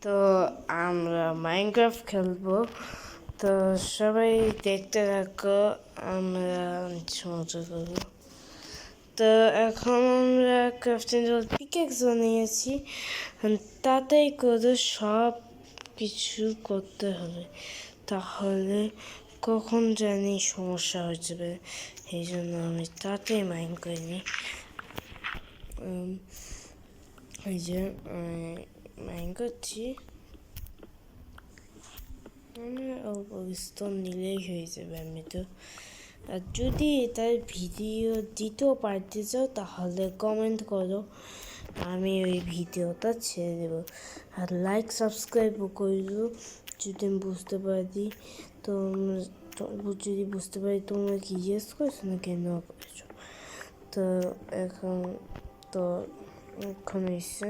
তো আমরা মাইনক্রাফট খেলবো। তো সবাই দেখতে থাকো, আমরা মজা করবো। তো এখন আমরা ক্রাফটিং পিকেক্স বানিয়েছি, তাতেই করে সব কিছু করতে হবে, তাহলে কখন জানি সমস্যা হয়ে যাবে। এই জন্য আমি তাতেই মাইন্ড করিনি। এই যে মাইন্ড করছি, অল্প স্তর নিলেই হয়ে যাবে। আমি তো আর যদি এটার ভিডিও দিতেও পারতে চাও তাহলে কমেন্ট করো, আমি ওই ভিডিওটা ছেড়ে দেবো। আর লাইক সাবস্ক্রাইবও করো যদি আমি বুঝতে পারি। তো যদি বুঝতে পারি তোমরা কি ইয়েস করছো না কেন করছো। তো এখন এসে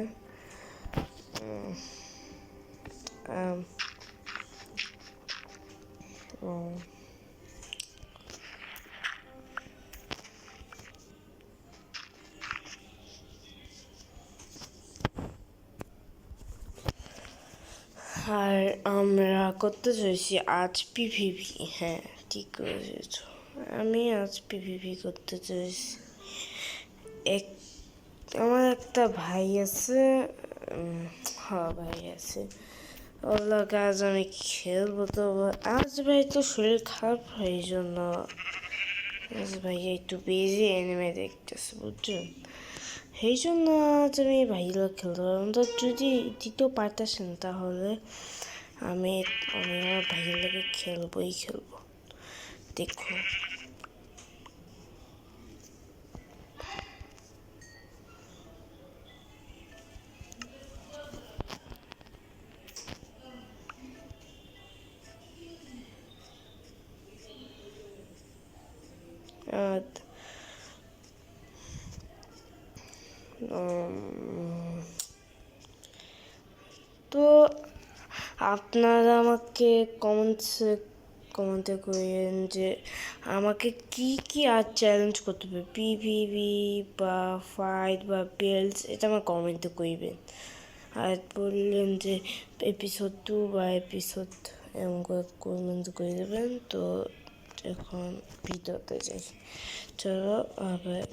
আর আমরা করতে চাইছি আজ পিভিপি। হ্যাঁ, ঠিক করেছ, আমি আজ পিভিপি করতে চাইছি। আমার একটা ভাই আছে, হ্যাঁ ভাই আছে, ওর লাগে আজ আমি খেলবো। তো আজ ভাই তো শরীর খারাপ, এই জন্য আজ ভাই একটু বেশি এনিমে দেখতেছে, বুঝছেন। সেই জন্য আজ আমি ভাইরা খেলতে পারলাম। তো যদি দিতেও পারতেছেন তাহলে আমি আমার ভাইয়ের লাগে খেলবো। দেখো, তো আপনারা আমাকে কমেন্টে করেন যে আমাকে কি আর চ্যালেঞ্জ করতে হবে, পিভিভি বা ফাইট বা বেল্টস, এটা আমার কমেন্টে করবেন। আর বললেন যে এপিসোড 2 বা এপিসোড এমন করে কমেন্ট করে দেবেন। তো এখন ভিডিওতে যাই, চলো আবার।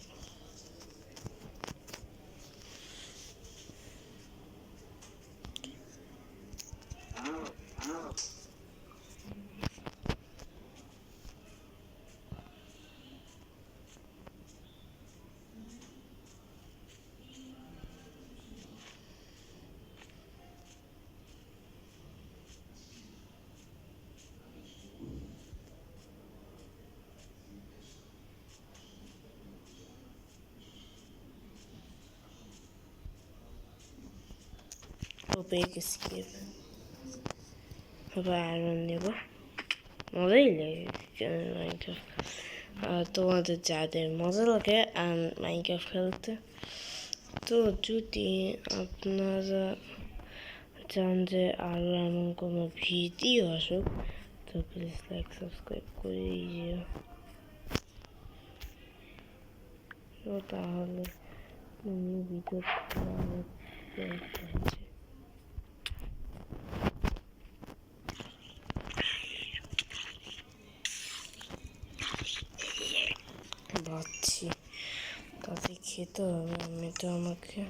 পেয়ে গেছি, এবার আয়রন নেব, মজাই লাগে মাইনক্রাফট। আর তোমাদের যাদের মজা লাগে মাইনক্রাফট খেলতে, তো যদি আপনারা চান যে আরও এমন কোনো ভিডিও আসুক, তো প্লিজ লাইক সাবস্ক্রাইব করে দিও। তো তাহলে ভিডিও ভাবছি তাতে খেতে হবে। আমি তো আমাকে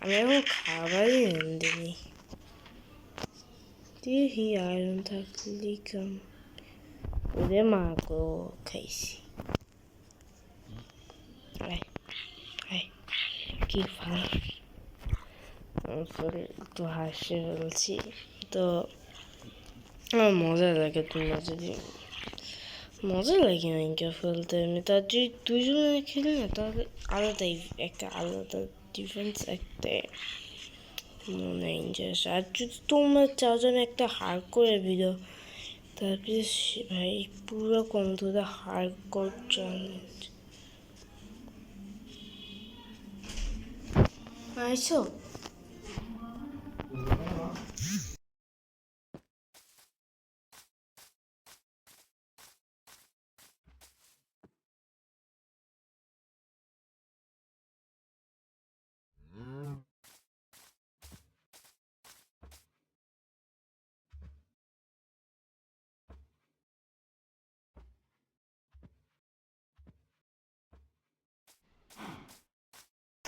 আমি এখন খাবারই দিই, দেখি আয়রন থাকলে কেমন ওদের মাকেও খাইছি। কি ভালো, একটু হাসি বলছি। তো আমার মজা লাগে, তোমরা যদি মজা লাগে মাইনক্রাফট খেলতে। আমি তার যদি দুজনে খেলি না তাহলে আলাদাই একটা আলাদা ডিফারেন্স একটা মনে ইন্টারেস্ট। আর যদি তোমরা চাও যে আমি একটা হার্ড করে ভিডিও, তারপরে ভাই পুরো কমতে হার্ড কোর চ্যালেঞ্জ আইসো।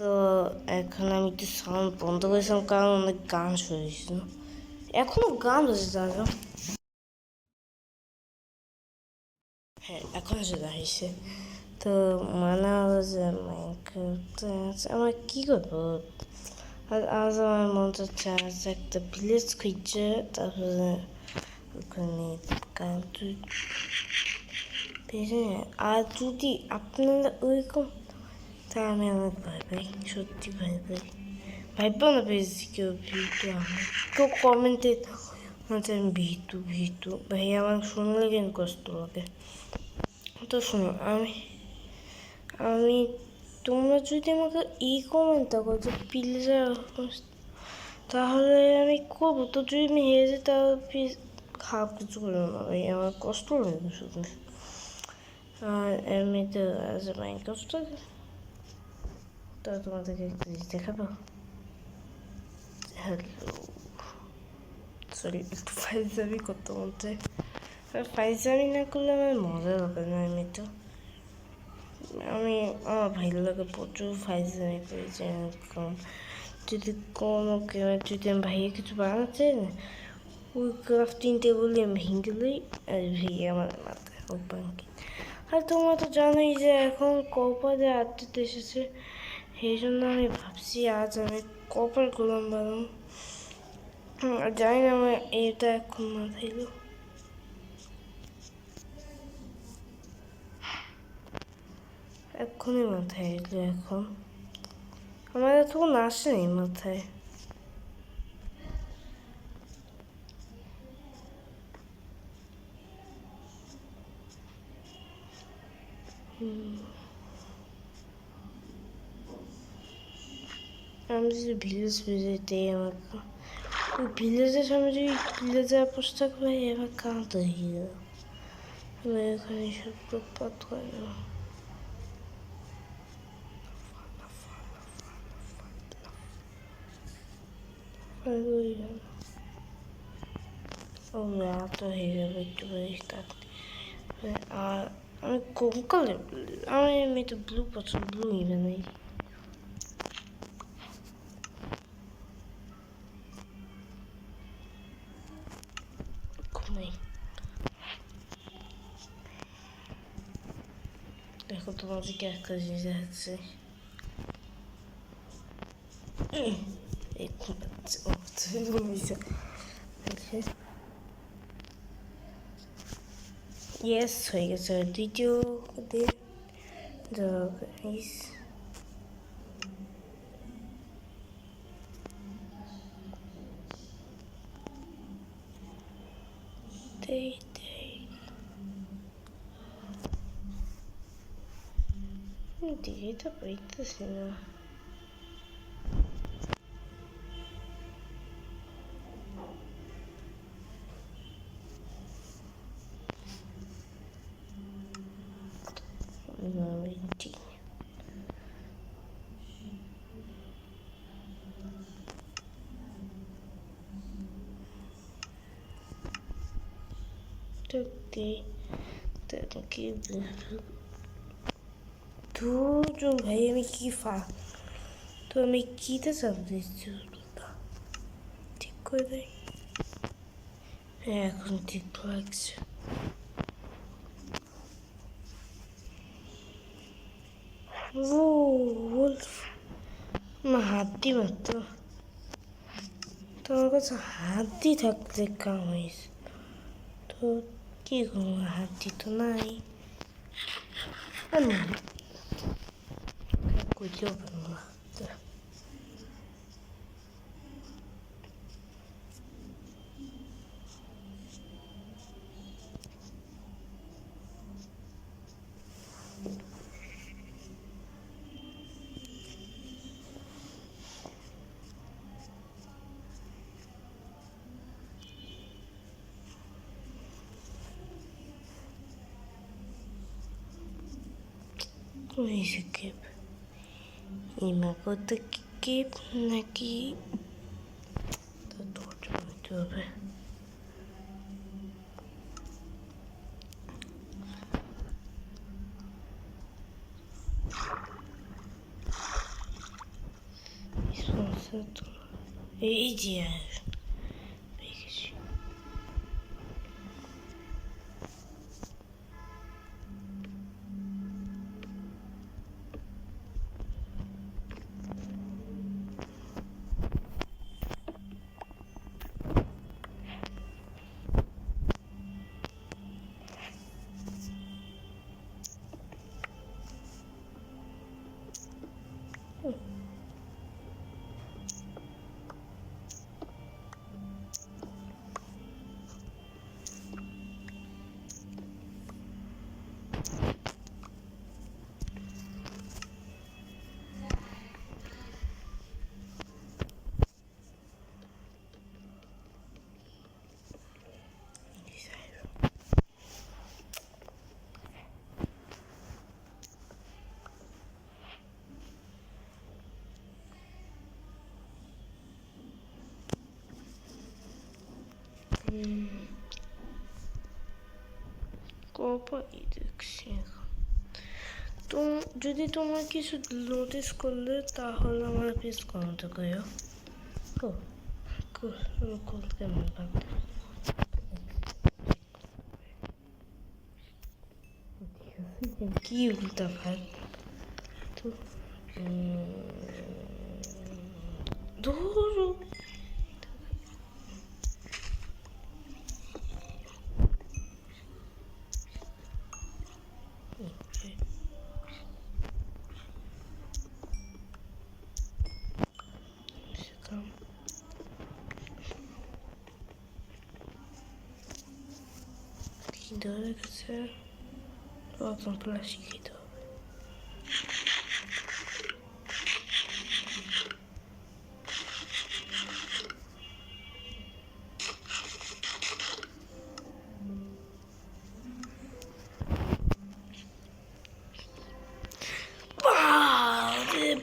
তো এখন আমি একটু সাউন্ড বন্ধ করেছিলাম কারণ অনেক গান শুনেছিল। এখনো গান হচ্ছে দাদা। হ্যাঁ এখন চলে আসছে। তো মনে হলো যে আমার কী করবো, আর আজ আমার মন চাচ্ছে আজ একটা ভিলেজ খুঁজছে, তারপরে ওখানে আর যদি আপনারা ওইরকম, তা আমি অনেক ভয় পাই, সত্যি ভয় পাই। ভাইব না পেয়েছি কেউ ভীতু, আমি কেউ কমেন্টে আমি ভীতু ভীতু ভাই, আমার শুনলে কেন কষ্ট লাগে। তো শোনো, আমি তোমরা যদি আমাকে কমেন্টটা করো যে প্লিজার, তাহলে আমি করবো। তো যদি আমি হেরে যাই তাহলে প্লিজ খারাপ কিছু করবো না ভাই, আমার কষ্ট লাগবে শুধু। আর এমনিতে আজ মাইনক্রাফট, তো তোমাদেরকে একটা জিনিস দেখাবো। হ্যালো, সরি একটু ফাইজামি করতে বলতে, ফাইজামি না করলে আমার মজা হবে না। আমার ভালো লাগে প্রচুর ফাইজামি করে, যেরকম যদি কোনো কেউ যদি আমি ভাইয়া কিছু বানাতে চাই না, ওই ক্রাফটিং টেবিলে আমি ভেঙে দিই আর ভেঙে আমার মাথায় হোক ভাঙি। আর তোমরা তো জানোই যে এখন কপারে আপডেট এসেছে, সেই জন্য আমি ভাবছি আজ আমি কপার গোলাম বানাবো। আর জানি না আমার এটা এখন মাথায় এলো, এক্ষুনি মাথায় এলো। এখন আমার তখন আসেনি মাথায়। আমি যদি ভিলেজ ভিজিটে আমাকে ওই ভিলেজের সামনে যদি ভিলেজের পোস্টার করে এবার কাঁদতে হয়ে গেল, এখানে সব লোকপাত করে না। ও রাত হয়ে যাবে একটু বেশি। আর আমি কোন কালার, আমি এমনিতে ব্লু পছন্দ, ব্লু নিবে নাই। ঘুমাই, দেখো তোমাদেরকে একটা জিনিস দেখাচ্ছে। এই ঘুমাচ্ছে, ও ঘুমিয়েছে। ইয়েস হয়ে গেছে দ্বিতীয় দিন। দিদি তো পাইতেছি না। ধুর ভাই, আমি কি তো আমি কিতে চাপ দিচ্ছি, ঠিক করে দেয়। হ্যাঁ এখন ঠিক লাগছে। হাতি মাত্র, তোমার কাছে হাতি থাকলে কাম হয়েছে, তো কি করবো, হাতি তো নাই। করতেও পারবো না। কেপ ইমাকো তো কেপ নাকি, তো দরজা হইতে হবে। এই যে পেয়ে গেছি। কপাই দেখছি এখন। যদি তোমার কিছু নোটিস করলে তাহলে আমার প্লিজ কমেন্ট করিও। কেমন লাগবে কি উল্টা ভাই তো ধরো ধরে গেছে প্রথম ক্লাস শিখিত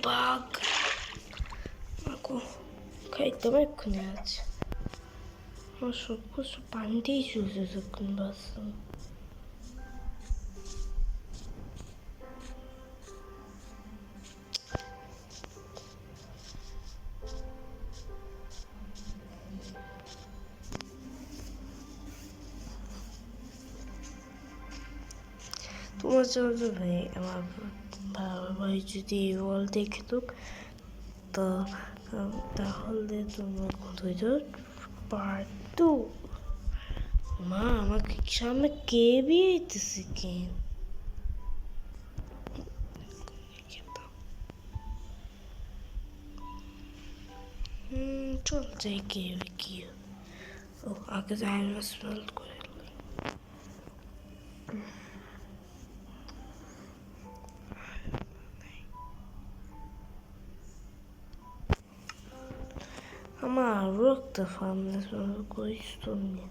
বাঘ খাইতে এক্ষুনি আছে আমার সব কিছু পানিতেই চলছে যখন বাসলাম তোমার চলবে ভাই আমার বাবা ভাই যদি ওয়াল দেখতো তো তাহলে তোমার হইত পার্ট 2 মা আমাকে সামনে কে বিয়েতেছে কে চল যাই কে কি ও আগে যাই স্মেল করে আমার রক্ত ফার্মলেস করিস তুমি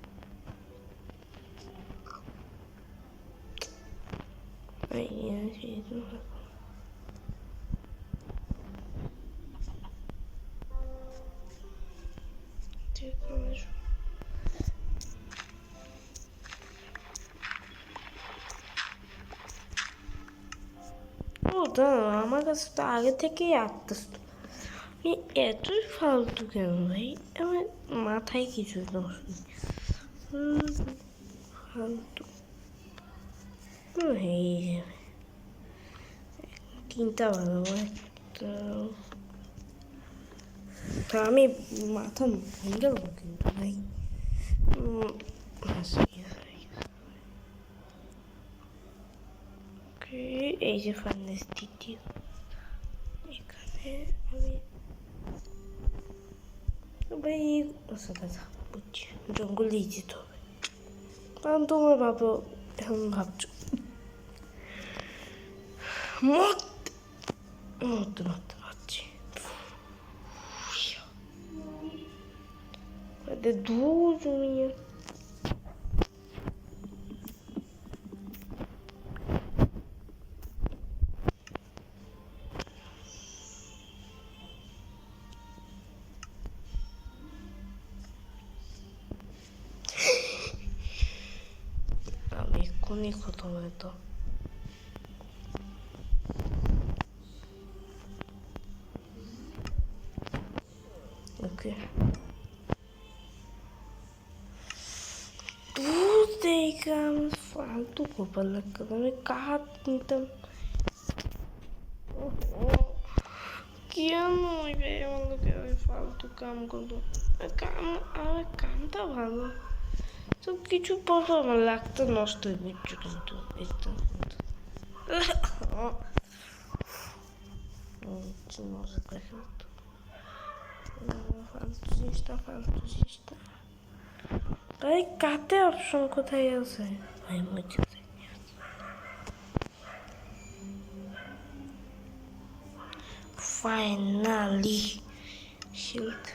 ও দাঁড়া আমার কাছে তো আগে থেকেই আসতেছ এতই ফালতু কেন ভাই আমার মাথায় কিছু ফালতু হয়ে যাবে কিনতে ভালো তা আমি মাথা ভেঙে দেবো কিন্তু ভাই এই যে ফার্নেস দ্বিতীয় এখানে আমি ভাই আচ্ছা দাদা বুঝছি জঙ্গলেই যেতে হবে কারণ তোমার বাবা এখন ভাবছো মরতে পারছি দুজনে আমি এক্ষুনি খতম হয়তো কাম ফালতু কপাল লাগতো আমি কাঠ নিতাম কেন ওই আমাকে ওই ফালতু কাম করলো কাম আমার কামটা ভালো তো কিছু পর আমার লাগতো নষ্ট হয়ে বুঝছো কিন্তু একদম মজা করে খেলতো ফালতু জিনিসটা ভাই কাতে অপশন কোথায় আছে ভাই মজা Finally, shield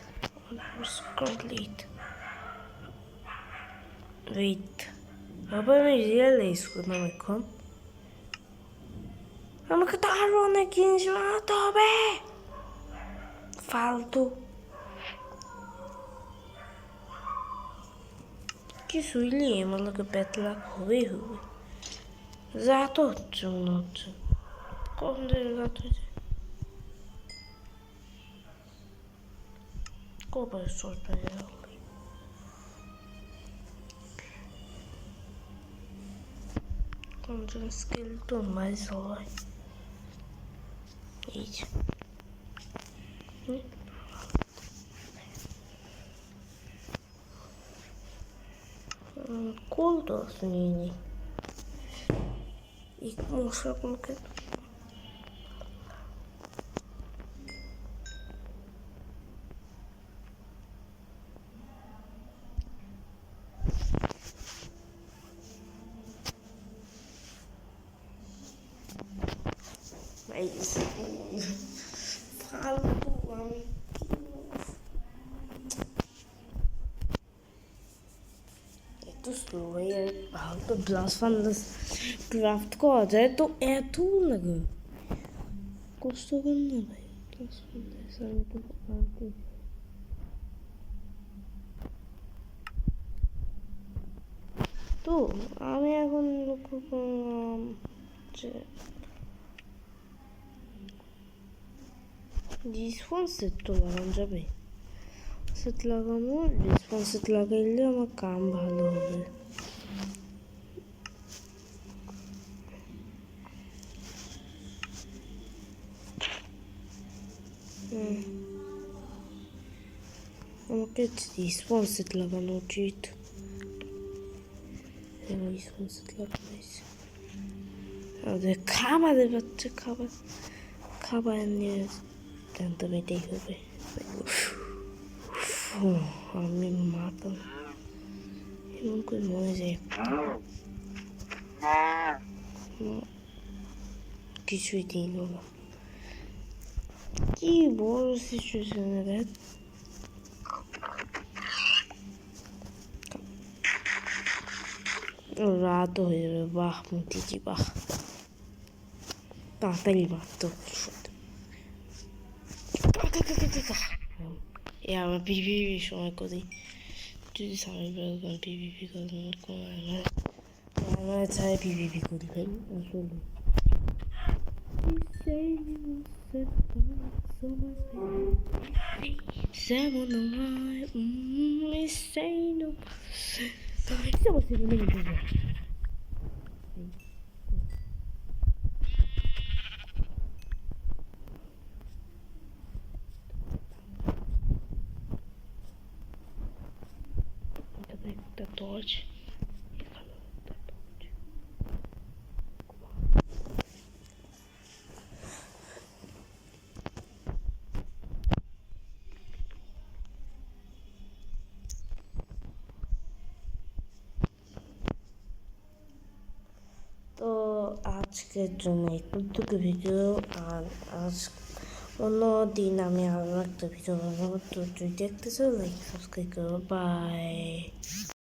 almost complete. Wait, আবার আমি রিয়েলাইজ করলাম এখন আমাকে তো আরো অনেক জিনিস বানাতে হবে ফালতু কি শুইলি আমার লোকে পেতলা হবেই হবে রাত হচ্ছে মনে হচ্ছে কখন থেকে রাত হয়েছে কবে সরটা গেল কোনজন স্কিল তো মাই সবাই এই যে কোল তো শুনিনি এই মশাগুলোকে ফালতু আমি একটু স্লো হয়ে ফালতু গ্লাস ফান্ডাস ক্রাফট করা যায় তো এত লাগে কষ্ট কর না ভাই গ্লাস ফান্ডাস আমি তো ফালতু তো আমি এখন লক্ষ্য করলাম যে রিসপন্স সেট তো লাগানো যাবে সেট লাগানো রিসপন্স সেট লাগাইলে আমার কাম ভালো হবে আমাকে রিসপন্স সেট লাগানো উচিত রিসপন্স সেট লাগাইছে আমাদের খাবারের বাচ্চা খাবার নিয়ে জানতে এটাই হবে আমি মাতাম এমন করে মনে যায় কিছুই দিল না কি বড় সিচুয়েশন দেখ রাত হয়ে যাবে বাহ মুটিজি বাহ তাড়াতাড়ি মারতো এ আমরা পিভিপি সময় করি যদি সামনে পিভিপি করি আমরা চাই পিভিপি করি ভাই আসলে একটা টর্চ তো আজকের জন্য একটু ভিডিও আর আজ অন্য দিন আমি আরও একটা ভিডিও বানাবো তো যদি দেখতে চাও লাইক সাবস্ক্রাইব করো বাই